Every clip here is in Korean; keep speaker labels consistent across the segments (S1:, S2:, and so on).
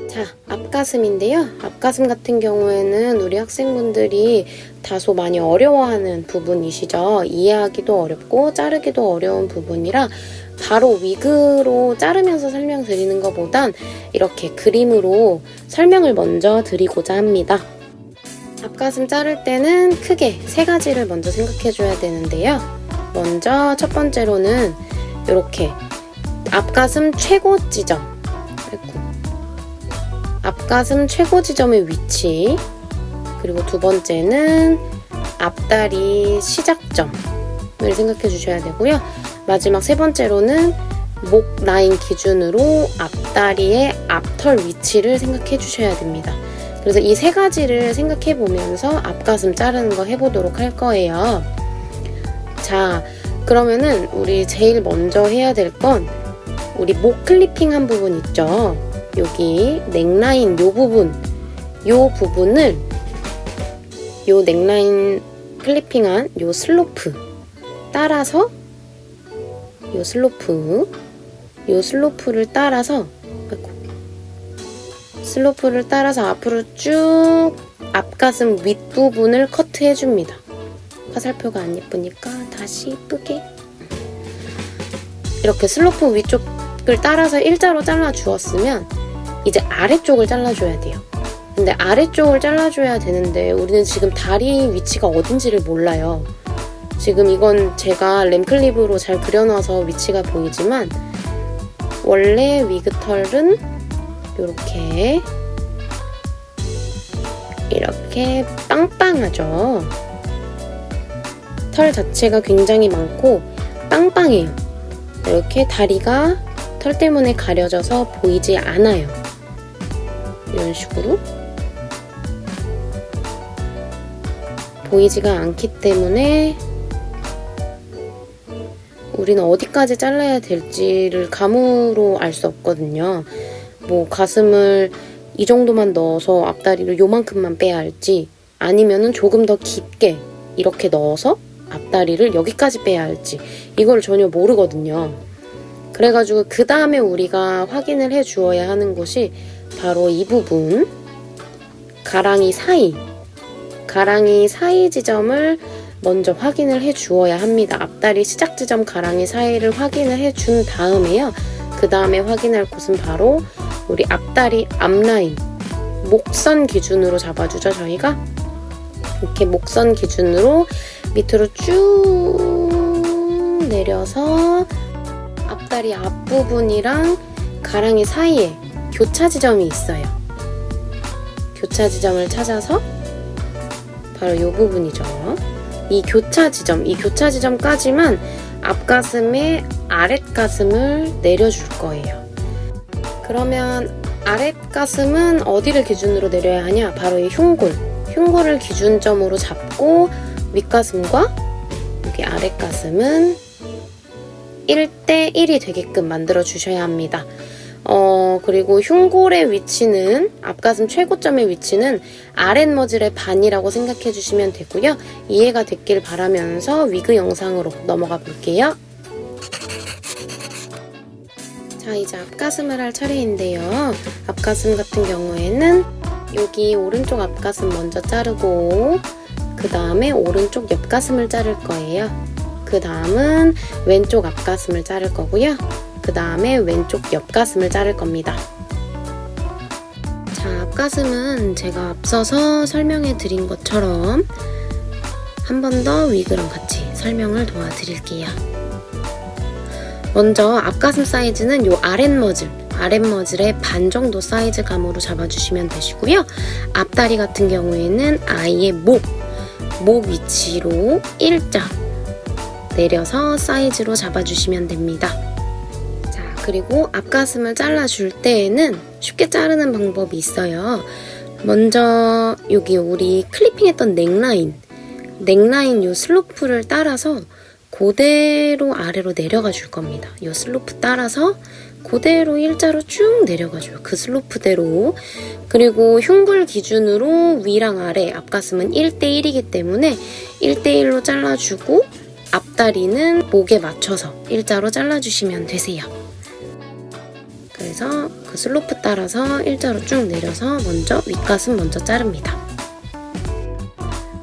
S1: 자, 앞가슴인데요. 앞가슴 같은 경우에는 우리 학생분들이 다소 많이 어려워하는 부분이시죠. 이해하기도 어렵고 자르기도 어려운 부분이라 바로 위그로 자르면서 설명드리는 것보단 이렇게 그림으로 설명을 먼저 드리고자 합니다. 앞가슴 자를 때는 크게 세 가지를 먼저 생각해줘야 되는데요. 먼저 첫 번째로는 이렇게 앞가슴 최고 지점, 앞가슴 최고 지점의 위치, 그리고 두 번째는 앞다리 시작점을 생각해 주셔야 되고요. 마지막 세 번째로는 목 라인 기준으로 앞다리의 앞털 위치를 생각해 주셔야 됩니다. 그래서 이 세 가지를 생각해 보면서 앞가슴 자르는 거 해보도록 할 거예요. 자, 그러면은 우리 제일 먼저 해야 될 건 우리 목 클리핑 한 부분 있죠? 여기 넥라인 요 부분을 요 넥라인 클리핑한 요 슬로프 따라서 요 슬로프를 따라서 앞으로 쭉 앞가슴 윗부분을 커트해줍니다. 화살표가 안 예쁘니까 다시 예쁘게 이렇게 슬로프 위쪽을 따라서 일자로 잘라 주었으면 이제 아래쪽을 잘라줘야 돼요. 근데 아래쪽을 잘라줘야 되는데 우리는 지금 다리 위치가 어딘지를 몰라요. 지금 이건 제가 램클립으로 잘 그려놔서 위치가 보이지만 원래 위그털은 이렇게 빵빵하죠. 털 자체가 굉장히 많고 빵빵해요. 이렇게 다리가 털 때문에 가려져서 보이지 않아요. 이런 식으로 보이지가 않기 때문에 우리는 어디까지 잘라야 될지를 감으로 알 수 없거든요. 뭐 가슴을 이 정도만 넣어서 앞다리를 요만큼만 빼야 할지 아니면은 조금 더 깊게 이렇게 넣어서 앞다리를 여기까지 빼야 할지 이걸 전혀 모르거든요. 그래가지고 그 다음에 우리가 확인을 해 주어야 하는 곳이 바로 이 부분 가랑이 사이 지점을 먼저 확인을 해 주어야 합니다. 앞다리 시작 지점 가랑이 사이를 확인을 해 준 다음에요. 그 다음에 확인할 곳은 바로 우리 앞다리 앞라인 목선 기준으로 잡아주죠. 저희가 이렇게 목선 기준으로 밑으로 쭉 내려서 앞다리 앞부분이랑 가랑이 사이에 교차 지점이 있어요. 교차 지점을 찾아서 바로 이 부분이죠. 이 교차 지점까지만 앞가슴에 아랫가슴을 내려줄 거예요. 그러면 아랫가슴은 어디를 기준으로 내려야 하냐? 바로 이 흉골을 기준점으로 잡고 윗가슴과 여기 아랫가슴은 1대1이 되게끔 만들어 주셔야 합니다. 그리고 흉골의 위치는 앞가슴 최고점의 위치는 아랫머질의 반이라고 생각해 주시면 되고요. 이해가 됐길 바라면서 위그 영상으로 넘어가 볼게요. 자, 이제 앞가슴을 할 차례인데요. 앞가슴 같은 경우에는 여기 오른쪽 앞가슴 먼저 자르고 그 다음에 오른쪽 옆가슴을 자를 거예요. 그 다음은 왼쪽 앞가슴을 자를 거고요. 그 다음에 왼쪽 옆가슴을 자를 겁니다. 자, 앞가슴은 제가 앞서서 설명해 드린 것처럼 한 번 더 위그랑 같이 설명을 도와드릴게요. 먼저 앞가슴 사이즈는 요 아랫머질의 반 정도 사이즈감으로 잡아주시면 되시고요. 앞다리 같은 경우에는 아이의 목 위치로 일자 내려서 사이즈로 잡아주시면 됩니다. 자, 그리고 앞가슴을 잘라줄 때에는 쉽게 자르는 방법이 있어요. 먼저 여기 우리 클리핑했던 넥라인 요 슬로프를 따라서 그대로 아래로 내려가 줄 겁니다. 요 슬로프 따라서 그대로 일자로 쭉 내려가줘요. 그 슬로프대로. 그리고 흉골 기준으로 위랑 아래 앞가슴은 1대1이기 때문에 1대1로 잘라주고 앞다리는 목에 맞춰서 일자로 잘라주시면 되세요. 그 그래서 그 슬로프 따라서 일자로 쭉 내려서 먼저 윗가슴 먼저 자릅니다.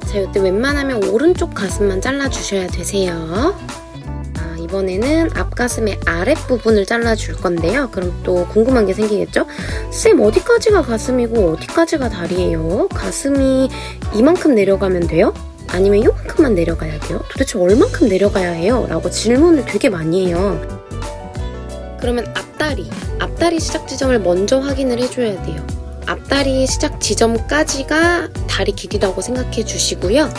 S1: 자, 이때 웬만하면 오른쪽 가슴만 잘라주셔야 되세요. 이번에는 앞가슴의 아랫부분을 잘라줄 건데요. 그럼 또 궁금한 게 생기겠죠? 쌤, 어디까지가 가슴이고 어디까지가 다리예요? 가슴이 이만큼 내려가면 돼요? 아니면 이만큼만 내려가야 돼요? 도대체 얼만큼 내려가야 해요? 라고 질문을 되게 많이 해요. 그러면 앞다리 시작 지점을 먼저 확인을 해줘야 돼요. 앞다리 시작 지점까지가 다리 길이라고 생각해 주시고요.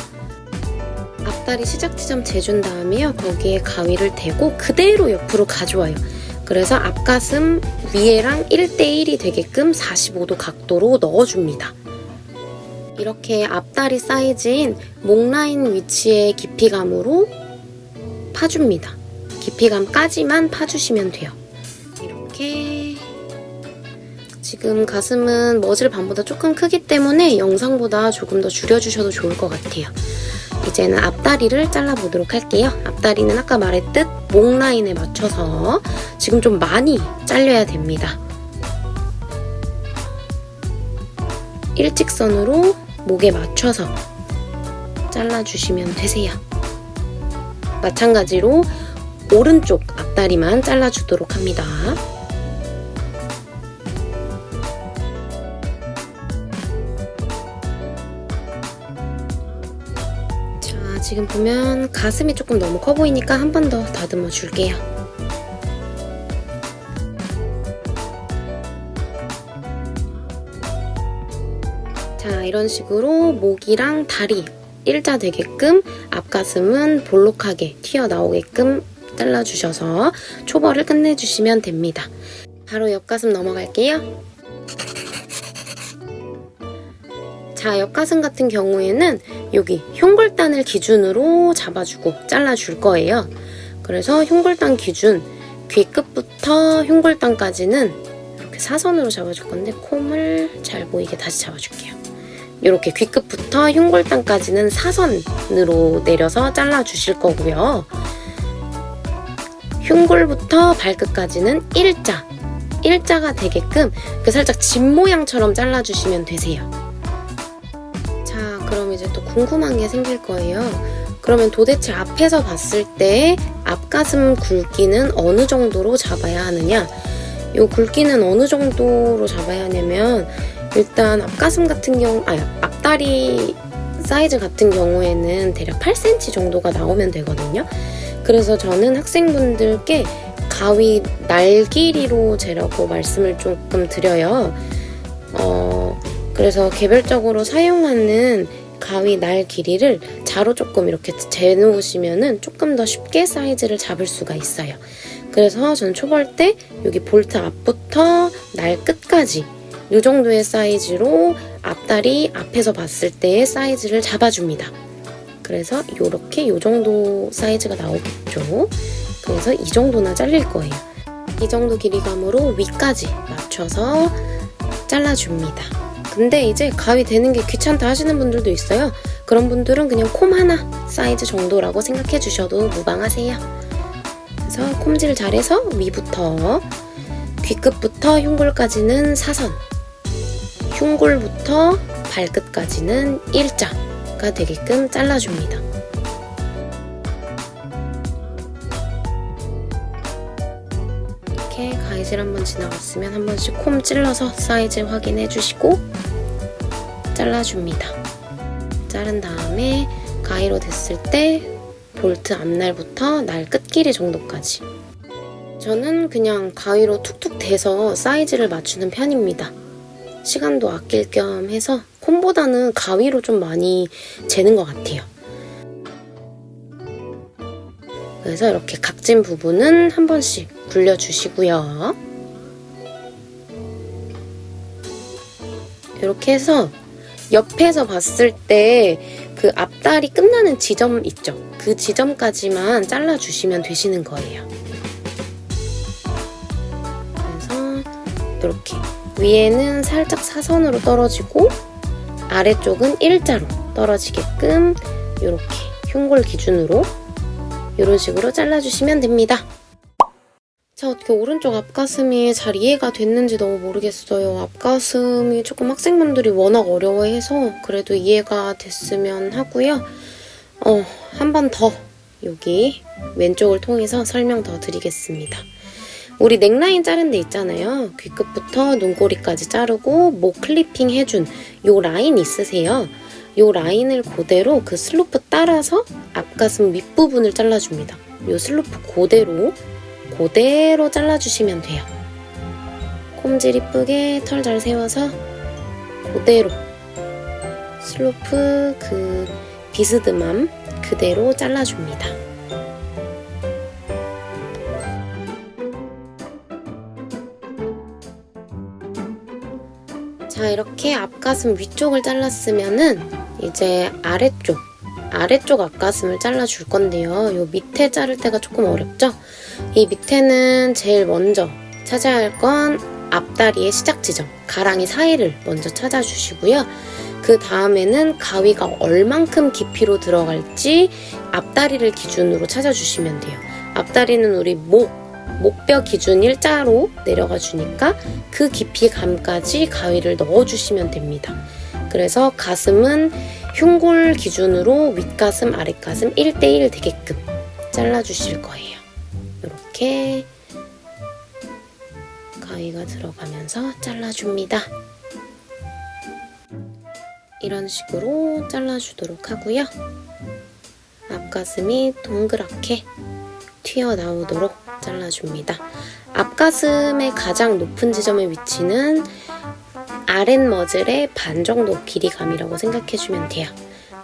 S1: 앞다리 시작 지점 재준 다음에요. 거기에 가위를 대고 그대로 옆으로 가져와요. 그래서 앞가슴 위에랑 1대1이 되게끔 45도 각도로 넣어줍니다. 이렇게 앞다리 사이즈인 목 라인 위치의 깊이감으로 파줍니다. 깊이감까지만 파주시면 돼요. 이렇게 지금 가슴은 머질 반보다 조금 크기 때문에 영상보다 조금 더 줄여주셔도 좋을 것 같아요. 이제는 앞다리를 잘라보도록 할게요. 앞다리는 아까 말했듯 목 라인에 맞춰서 지금 좀 많이 잘려야 됩니다. 일직선으로 목에 맞춰서 잘라주시면 되세요. 마찬가지로 오른쪽 앞다리만 잘라주도록 합니다. 자, 지금 보면 가슴이 조금 너무 커 보이니까 한 번 더 다듬어 줄게요. 자, 이런 식으로 목이랑 다리 일자 되게끔 앞가슴은 볼록하게 튀어나오게끔 잘라주셔서 초벌을 끝내주시면 됩니다. 바로 옆가슴 넘어갈게요. 자, 옆가슴 같은 경우에는 여기 흉골단을 기준으로 잡아주고 잘라줄 거예요. 그래서 흉골단 기준 귀 끝부터 흉골단까지는 이렇게 사선으로 잡아줄 건데 콤을 잘 보이게 다시 잡아줄게요. 이렇게 귀 끝부터 흉골단까지는 사선으로 내려서 잘라주실 거고요. 흉골부터 발끝까지는 일자가 되게끔 살짝 집 모양처럼 잘라주시면 되세요. 자, 그럼 이제 또 궁금한 게 생길 거예요. 그러면 도대체 앞에서 봤을 때 앞가슴 굵기는 어느 정도로 잡아야 하느냐? 이 굵기는 어느 정도로 잡아야 하냐면 일단 앞가슴 같은 경우, 앞다리 사이즈 같은 경우에는 대략 8cm 정도가 나오면 되거든요. 그래서 저는 학생분들께 가위 날 길이로 재라고 말씀을 조금 드려요. 그래서 개별적으로 사용하는 가위 날 길이를 자로 조금 이렇게 재놓으시면은 조금 더 쉽게 사이즈를 잡을 수가 있어요. 그래서 저는 초벌 때 여기 볼트 앞부터 날 끝까지 이 정도의 사이즈로 앞다리 앞에서 봤을 때의 사이즈를 잡아줍니다. 그래서 이렇게 이 정도 사이즈가 나오겠죠. 그래서 이 정도나 잘릴 거예요. 이 정도 길이감으로 위까지 맞춰서 잘라줍니다. 근데 이제 가위 대는 게 귀찮다 하시는 분들도 있어요. 그런 분들은 그냥 콤 하나 사이즈 정도라고 생각해 주셔도 무방하세요. 그래서 콤질 잘해서 위부터 귀끝부터 흉골까지는 사선, 흉골부터 발끝까지는 일자가 되게끔 잘라줍니다. 이렇게 가위질 한번 지나갔으면 한 번씩 콤 찔러서 사이즈 확인해 주시고 잘라줍니다. 자른 다음에 가위로 댔을 때 볼트 앞날부터 날 끝 길이 정도까지. 저는 그냥 가위로 툭툭 대서 사이즈를 맞추는 편입니다. 시간도 아낄 겸 해서 콤보다는 가위로 좀 많이 재는 것 같아요. 그래서 이렇게 각진 부분은 한 번씩 굴려주시고요. 이렇게 해서 옆에서 봤을 때 그 앞다리 끝나는 지점 있죠? 그 지점까지만 잘라주시면 되시는 거예요. 그래서 이렇게 위에는 살짝 사선으로 떨어지고 아래쪽은 일자로 떨어지게끔 이렇게 흉골 기준으로 이런 식으로 잘라주시면 됩니다. 자, 어떻게 오른쪽 앞가슴이 잘 이해가 됐는지 너무 모르겠어요. 앞가슴이 조금 학생분들이 워낙 어려워해서 그래도 이해가 됐으면 하고요. 한 번 더 여기 왼쪽을 통해서 설명 더 드리겠습니다. 우리 넥라인 자른 데 있잖아요. 귀끝부터 눈꼬리까지 자르고 목 클리핑 해준 요 라인 있으세요. 요 라인을 그대로 그 슬로프 따라서 앞가슴 윗부분을 잘라줍니다. 요 슬로프 그대로 잘라주시면 돼요. 콤질 이쁘게 털 잘 세워서 그대로 슬로프 그 비스듬함 그대로 잘라줍니다. 자, 이렇게 앞가슴 위쪽을 잘랐으면은 이제 아래쪽 앞가슴을 잘라줄 건데요. 요 밑에 자를 때가 조금 어렵죠? 이 밑에는 제일 먼저 찾아야 할 건 앞다리의 시작 지점, 가랑이 사이를 먼저 찾아주시고요. 그 다음에는 가위가 얼만큼 깊이로 들어갈지 앞다리를 기준으로 찾아주시면 돼요. 앞다리는 우리 목뼈 기준 일자로 내려가 주니까 그 깊이감까지 가위를 넣어주시면 됩니다. 그래서 가슴은 흉골 기준으로 윗가슴, 아랫가슴 1대1 되게끔 잘라주실 거예요. 이렇게 가위가 들어가면서 잘라줍니다. 이런 식으로 잘라주도록 하고요. 앞가슴이 동그랗게 튀어나오도록 잘라줍니다. 앞가슴의 가장 높은 지점의 위치는 아랫머즐의 반 정도 길이감이라고 생각해주면 돼요.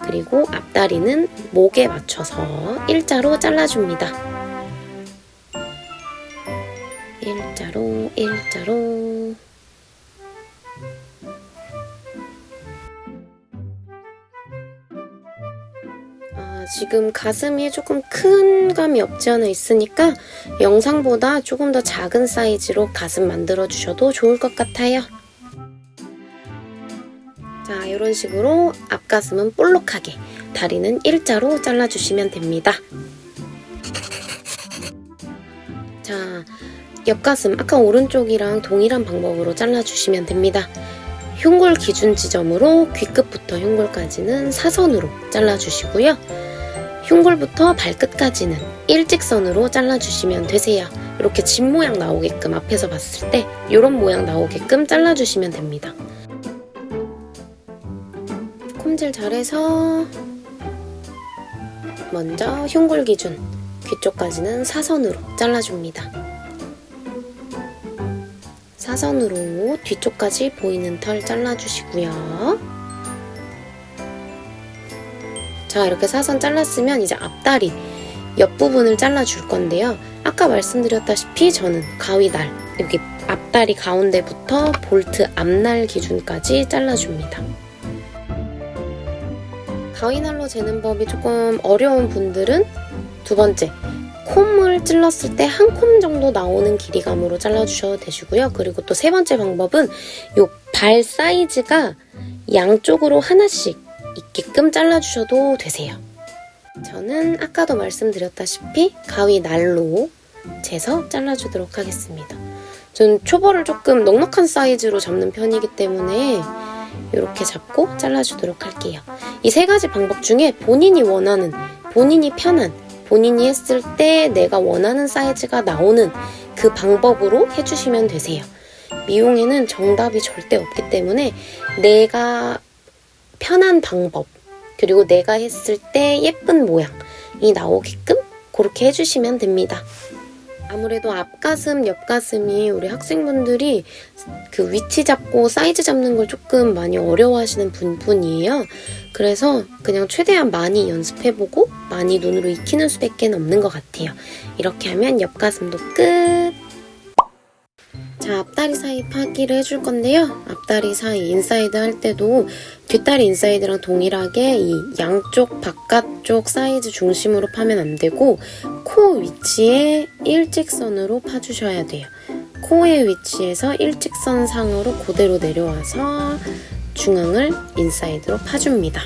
S1: 그리고 앞다리는 목에 맞춰서 일자로 잘라줍니다. 일자로 지금 가슴이 조금 큰 감이 없지 않아 있으니까 영상보다 조금 더 작은 사이즈로 가슴 만들어주셔도 좋을 것 같아요. 자, 이런 식으로 앞가슴은 볼록하게, 다리는 일자로 잘라주시면 됩니다. 자, 옆가슴 아까 오른쪽이랑 동일한 방법으로 잘라주시면 됩니다. 흉골 기준 지점으로 귀끝부터 흉골까지는 사선으로 잘라주시고요. 흉골부터 발끝까지는 일직선으로 잘라주시면 되세요. 이렇게 집 모양 나오게끔 앞에서 봤을 때 이런 모양 나오게끔 잘라주시면 됩니다. 콤질 잘해서 먼저 흉골 기준 귀 쪽까지는 사선으로 잘라줍니다. 사선으로 뒤쪽까지 보이는 털 잘라주시고요. 자, 이렇게 사선 잘랐으면 이제 앞다리 옆부분을 잘라줄 건데요. 아까 말씀드렸다시피 저는 가위날, 여기 앞다리 가운데부터 볼트 앞날 기준까지 잘라줍니다. 가위날로 재는 법이 조금 어려운 분들은 두 번째, 콤을 찔렀을 때 한 콤 정도 나오는 길이감으로 잘라주셔도 되시고요. 그리고 또 세 번째 방법은 요 발 사이즈가 양쪽으로 하나씩 있게끔 잘라주셔도 되세요. 저는 아까도 말씀드렸다시피 가위날로 재서 잘라주도록 하겠습니다. 전 초벌을 조금 넉넉한 사이즈로 잡는 편이기 때문에 이렇게 잡고 잘라주도록 할게요. 이 세 가지 방법 중에 본인이 원하는, 본인이 편한, 본인이 했을 때 내가 원하는 사이즈가 나오는 그 방법으로 해주시면 되세요. 미용에는 정답이 절대 없기 때문에 내가 편한 방법, 그리고 내가 했을 때 예쁜 모양이 나오게끔 그렇게 해주시면 됩니다. 아무래도 앞가슴, 옆가슴이 우리 학생분들이 그 위치 잡고 사이즈 잡는 걸 조금 많이 어려워하시는 분이에요. 그래서 그냥 최대한 많이 연습해보고 많이 눈으로 익히는 수밖에 없는 것 같아요. 이렇게 하면 옆가슴도 끝! 자, 앞다리 사이 파기를 해줄 건데요. 앞다리 사이 인사이드 할 때도 뒷다리 인사이드랑 동일하게 이 양쪽 바깥쪽 사이즈 중심으로 파면 안 되고 코 위치에 일직선으로 파주셔야 돼요. 코의 위치에서 일직선상으로 그대로 내려와서 중앙을 인사이드로 파줍니다.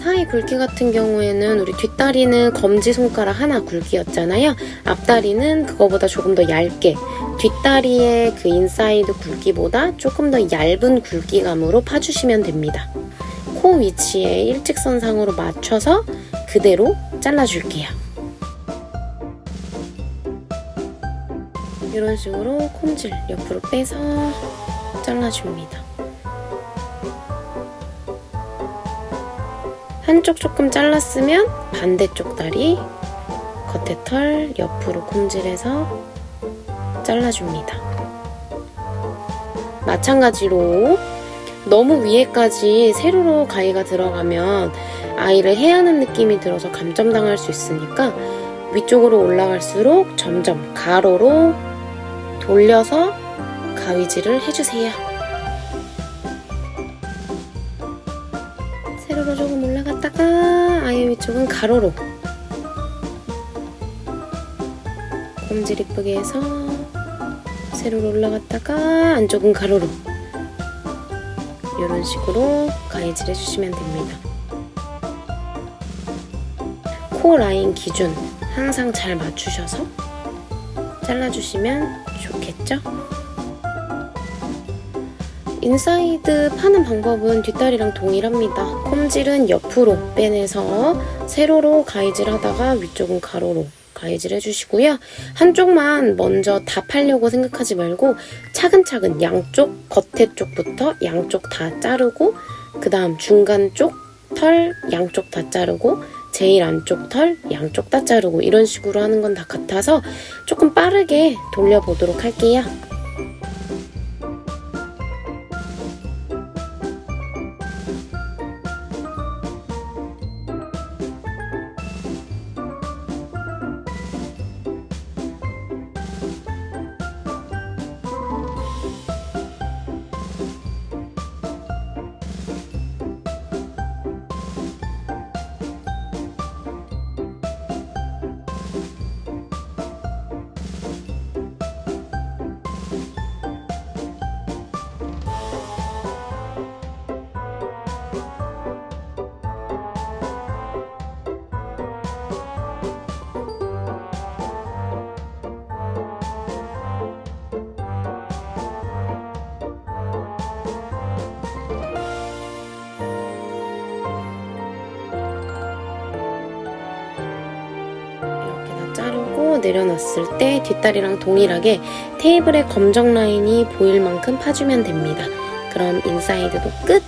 S1: 사이 굵기 같은 경우에는 우리 뒷다리는 검지손가락 하나 굵기였잖아요. 앞다리는 그거보다 조금 더 얇게, 뒷다리의 그 인사이드 굵기보다 조금 더 얇은 굵기감으로 파주시면 됩니다. 코 위치에 일직선상으로 맞춰서 그대로 잘라줄게요. 이런 식으로 콤질 옆으로 빼서 잘라줍니다. 한쪽 조금 잘랐으면 반대쪽 다리 겉에 털 옆으로 콤질해서 잘라줍니다. 마찬가지로 너무 위에까지 세로로 가위가 들어가면 아이를 해하는 느낌이 들어서 감점당할 수 있으니까 위쪽으로 올라갈수록 점점 가로로 돌려서 가위질을 해주세요. 세로로 조금 올라갔다가 아예 위쪽은 가로로 꼼질 이쁘게 해서 세로로 올라갔다가 안쪽은 가로로 이런 식으로 가위질 해주시면 됩니다. 코 라인 기준 항상 잘 맞추셔서 잘라주시면 좋겠죠? 인사이드 파는 방법은 뒷다리랑 동일합니다. 콤질은 옆으로 빼내서 세로로 가위질 하다가 위쪽은 가로로 가위질 해주시고요. 한쪽만 먼저 다 팔려고 생각하지 말고 차근차근 양쪽 겉에 쪽부터 양쪽 다 자르고 그 다음 중간 쪽 털 양쪽 다 자르고 제일 안쪽 털 양쪽 다 자르고 이런 식으로 하는 건 다 같아서 조금 빠르게 돌려보도록 할게요. 자르고 내려놨을 때 뒷다리랑 동일하게 테이블에 검정 라인이 보일 만큼 파주면 됩니다. 그럼 인사이드도 끝!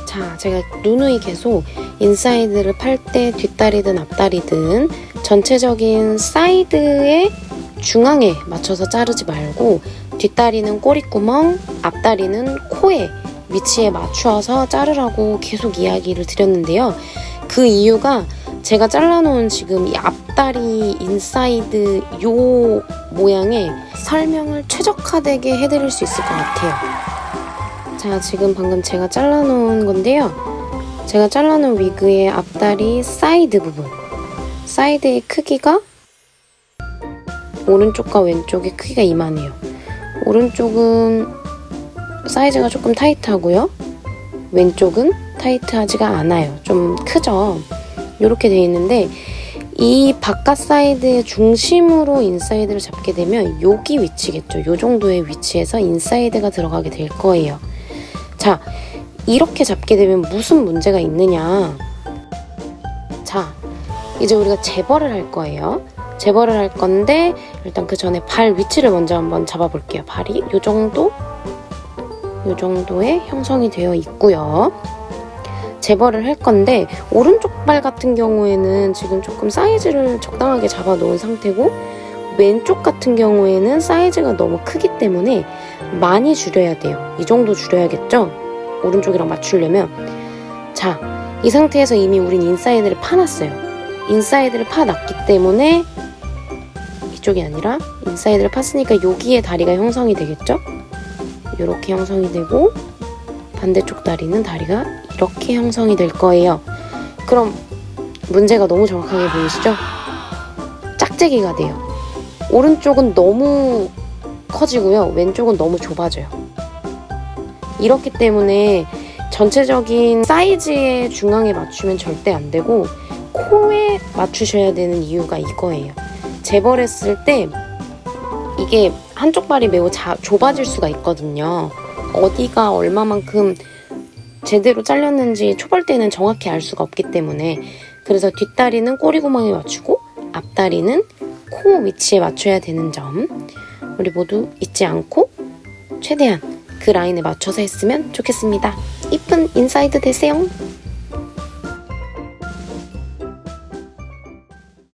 S1: 자, 제가 누누이 계속 인사이드를 팔 때 뒷다리든 앞다리든 전체적인 사이드의 중앙에 맞춰서 자르지 말고 뒷다리는 꼬리구멍, 앞다리는 코에 위치에 맞추어서 자르라고 계속 이야기를 드렸는데요. 그 이유가 제가 잘라놓은 지금 이 앞다리 인사이드 요 모양의 설명을 최적화되게 해드릴 수 있을 것 같아요. 자, 지금 방금 제가 잘라놓은 건데요. 제가 잘라놓은 위그의 앞다리 사이드 부분, 사이드의 크기가 오른쪽과 왼쪽의 크기가 이만해요. 오른쪽은 사이즈가 조금 타이트하고요. 왼쪽은 타이트하지가 않아요. 좀 크죠? 이렇게 되어 있는데 이 바깥 사이드의 중심으로 인사이드를 잡게 되면 여기 위치겠죠. 이 정도의 위치에서 인사이드가 들어가게 될 거예요. 자, 이렇게 잡게 되면 무슨 문제가 있느냐. 자, 이제 우리가 재벌을 할 거예요. 재벌을 할 건데 일단 그 전에 발 위치를 먼저 한번 잡아볼게요. 발이 이 정도의 형성이 되어 있고요. 재벌을 할 건데 오른쪽 발 같은 경우에는 지금 조금 사이즈를 적당하게 잡아 놓은 상태고 왼쪽 같은 경우에는 사이즈가 너무 크기 때문에 많이 줄여야 돼요. 이 정도 줄여야겠죠? 오른쪽이랑 맞추려면. 자, 이 상태에서 이미 우린 인사이드를 파놨어요. 인사이드를 파놨기 때문에 이쪽이 아니라 인사이드를 팠으니까 여기에 다리가 형성이 되겠죠? 이렇게 형성이 되고 반대쪽 다리는 다리가 이렇게 형성이 될 거예요. 그럼 문제가 너무 정확하게 보이시죠? 짝재기가 돼요. 오른쪽은 너무 커지고요. 왼쪽은 너무 좁아져요. 이렇기 때문에 전체적인 사이즈의 중앙에 맞추면 절대 안 되고 코에 맞추셔야 되는 이유가 이거예요. 재벌했을 때 이게 한쪽 발이 매우 좁아질 수가 있거든요. 어디가 얼마만큼 제대로 잘렸는지 초벌 때는 정확히 알 수가 없기 때문에, 그래서 뒷다리는 꼬리구멍에 맞추고 앞다리는 코 위치에 맞춰야 되는 점 우리 모두 잊지 않고 최대한 그 라인에 맞춰서 했으면 좋겠습니다. 이쁜 인사이드 되세요.